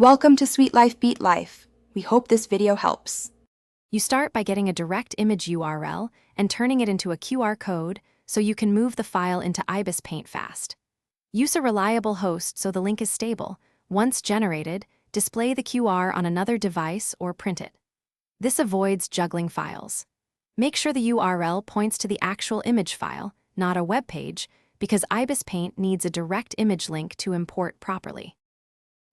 Welcome to Sweet Life Beat Life. We hope this video helps. You start by getting a direct image URL and turning it into a QR code so you can move the file into Ibispaint fast. Use a reliable host so the link is stable. Once generated, display the QR on another device or print it. This avoids juggling files. Make sure the URL points to the actual image file, not a web page, because Ibispaint needs a direct image link to import properly.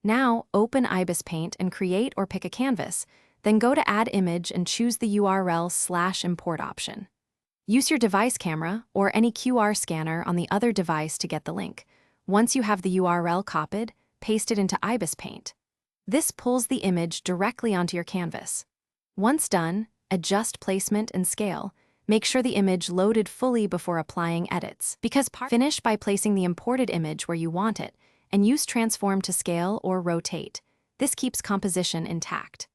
Now, open Ibispaint and create or pick a canvas, then go to Add Image and choose the URL/import option. Use your device camera or any QR scanner on the other device to get the link. Once you have the URL copied, paste it into Ibispaint. This pulls the image directly onto your canvas. Once done, adjust placement and scale. Make sure the image loaded fully before applying edits. Finish by placing the imported image where you want it, and use Transform to scale or rotate. This keeps composition intact.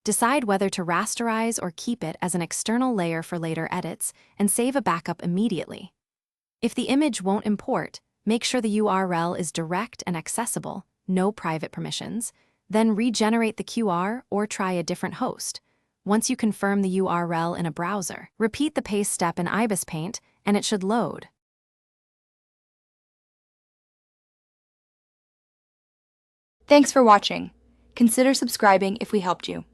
Decide whether to rasterize or keep it as an external layer for later edits, and save a backup immediately. If the image won't import, make sure the URL is direct and accessible, no private permissions, then regenerate the QR or try a different host. Once you confirm the URL in a browser, repeat the paste step in Ibispaint, and it should load. Thanks for watching. Consider subscribing if we helped you.